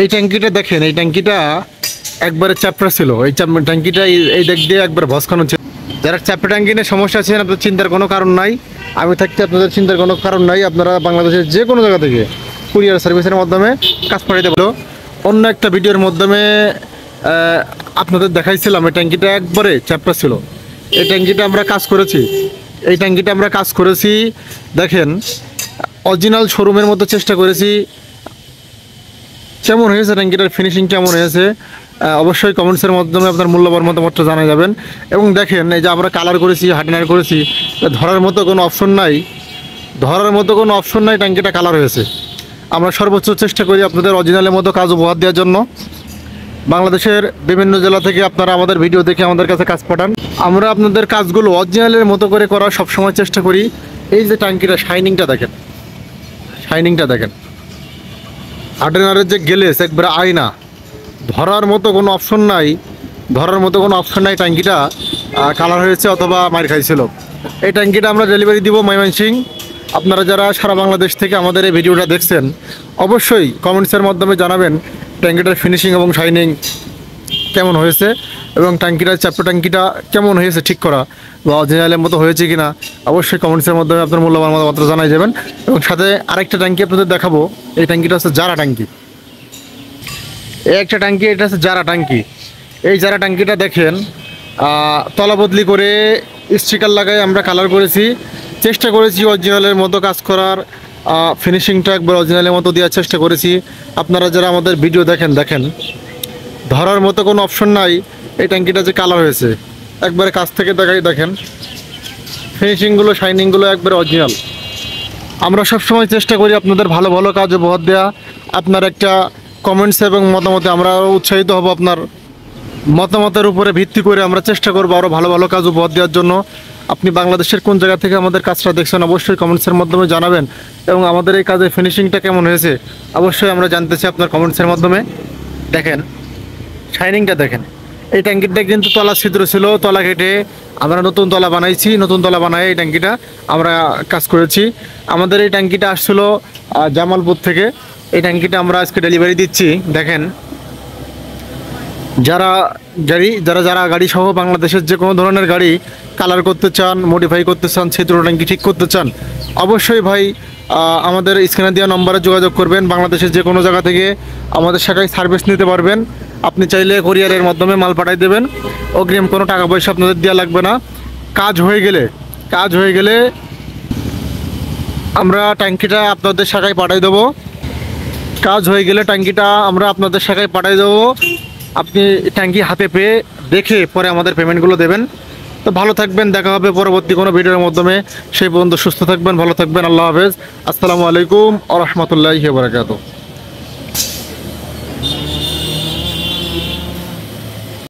এই ট্যাঙ্কিটা দেখেন, এই ট্যাঙ্কিটা একবারে চ্যাপটা ছিল। এই ট্যাঙ্কিটা এই দিক দিয়ে একবার ভস্কানো ছিল। যারা চ্যাপটা ট্যাঙ্কি নিয়ে সমস্যা আছেন, আপনাদের চিন্তার কোনো কারণ নাই। আমি থাকতে আপনাদের চিন্তার কোনো কারণ নাই। আপনারা বাংলাদেশের যে কোনো জায়গা থেকে কুরিয়ার সার্ভিসের মাধ্যমে কাজ পাঠাতে পারো। অন্য একটা ভিডিওর মাধ্যমে আপনাদের দেখাইছিলাম এই ট্যাঙ্কিটা একবারে চ্যাপটা ছিল। এই ট্যাঙ্কিটা আমরা কাজ করেছি। দেখেন, অরিজিনাল শোরুমের মতো চেষ্টা করেছি। কেমন হয়েছে ট্যাঙ্কিটার ফিনিশিং কেমন হয়েছে অবশ্যই কমেন্টসের মাধ্যমে আপনার মূল্যবান মতামতটা জানা যাবেন। এবং দেখেন, এই যে আমরা কালার করেছি, হার্ডেনার করেছি, ধরার মতো কোনো অপশন নাই, ট্যাঙ্কিটা কালার হয়েছে। আমরা সর্বোচ্চ চেষ্টা করি আপনাদের অরিজিনালের মতো কাজ উপহার দেওয়ার জন্য। বাংলাদেশের বিভিন্ন জেলা থেকে আপনারা আমাদের ভিডিও দেখে আমাদের কাছে কাজ পাঠান। আমরা আপনাদের কাজগুলো অরিজিনালের মতো করে করার সবসময় চেষ্টা করি। এই যে ট্যাঙ্কিটা শাইনিংটা দেখেন, হার্ডেনারের যে গ্লেস একবারে আয়না, ধরার মতো কোনো অপশন নাই। ট্যাঙ্কিটা কালার হয়েছে অথবা মার খাইছিল। এই ট্যাঙ্কিটা আমরা ডেলিভারি দিব ময়মনসিংহ। আপনারা যারা সারা বাংলাদেশ থেকে আমাদের এই ভিডিওটা দেখছেন, অবশ্যই কমেন্টসের মাধ্যমে জানাবেন ট্যাঙ্কিটার ফিনিশিং এবং শাইনিং কেমন হয়েছে, এবং চ্যাপটা ট্যাঙ্কিটা কেমন হয়েছে ঠিক করা বা অরিজিনালের মতো হয়েছে কিনা। অবশ্যই কমেন্টসের মাধ্যমে আপনার মূল্যবান মতামত জানাই যাবেন। এবং সাথে আরেকটা ট্যাঙ্কি আপনাদের দেখাবো। এই ট্যাঙ্কিটা হচ্ছে জারা ট্যাঙ্কি। এটা হচ্ছে জারা ট্যাঙ্কি। এই জারা ট্যাঙ্কিটা দেখেন, তলা বদলি করে স্টিকার লাগাই আমরা কালার করেছি। চেষ্টা করেছি অরিজিনালের মতো কাজ করার, ফিনিশিংটা একবার অরিজিনালের মতো দেওয়ার চেষ্টা করেছি। আপনারা যারা আমাদের ভিডিও দেখেন, ধরার মতো কোনো অপশন নাই। এই ট্যাঙ্কিটা যে কালার হয়েছে একবারে কাছ থেকে দেখেন, ফিনিশিংগুলো শাইনিংগুলো একবারে অরিজিনাল। আমরা সবসময় চেষ্টা করি আপনাদের ভালো ভালো কাজ উপহার দেওয়া। আপনার একটা কমেন্টস এবং মতামতে আমরা উৎসাহিত হব। আপনার মতামতের উপরে ভিত্তি করে আমরা চেষ্টা করবো আরও ভালো ভালো কাজ উপহার দেওয়ার জন্য। আপনি বাংলাদেশের কোন জায়গা থেকে আমাদের কাজটা দেখছেন অবশ্যই কমেন্টসের মাধ্যমে জানাবেন। এবং আমাদের এই কাজের ফিনিশিংটা কেমন হয়েছে অবশ্যই আমরা জানতে চাই আপনার কমেন্টসের মাধ্যমে। দেখেন, শাইনিংটা দেখেন। এই ট্যাঙ্কিটা কিন্তু তলা ছিদ্র ছিল, তলা কেটে আমরা নতুন তলা বানাই এই ট্যাঙ্কিটা আমরা কাজ করেছি। আমাদের এই ট্যাঙ্কিটা আসছিল জামালপুর থেকে। এই ট্যাঙ্কিটা আমরা আজকে ডেলিভারি দিচ্ছি। দেখেন, যারা গাড়ি সহ বাংলাদেশের যে কোনো ধরনের গাড়ি কালার করতে চান, মডিফাই করতে চান, ছিদ্র ট্যাঙ্কি ঠিক করতে চান, অবশ্যই ভাই আমাদের স্ক্রিনে দেওয়া নম্বরে যোগাযোগ করবেন। বাংলাদেশের যে কোনো জায়গা থেকে আমাদের শাখায় সার্ভিস নিতে পারবেন। আপনি চাইলে কুরিয়ারের মাধ্যমে মাল পাঠাই দেবেন। অগ্রিম কোনো টাকা পয়সা আপনাদের দেওয়া লাগবে না। কাজ হয়ে গেলে আমরা ট্যাঙ্কিটা আপনাদের শাখায় পাঠাই দেবো। আপনি ট্যাঙ্কি হাতে পেয়ে দেখে পরে আমাদের পেমেন্টগুলো দেবেন। তো ভালো থাকবেন, দেখা হবে পরবর্তী কোনো ভিডিওর মাধ্যমে। সেই পর্যন্ত সুস্থ থাকবেন, ভালো থাকবেন। আল্লাহ হাফেজ। আসসালামু আলাইকুম ওয়া রাহমাতুল্লাহি ওয়া বারাকাতুহু।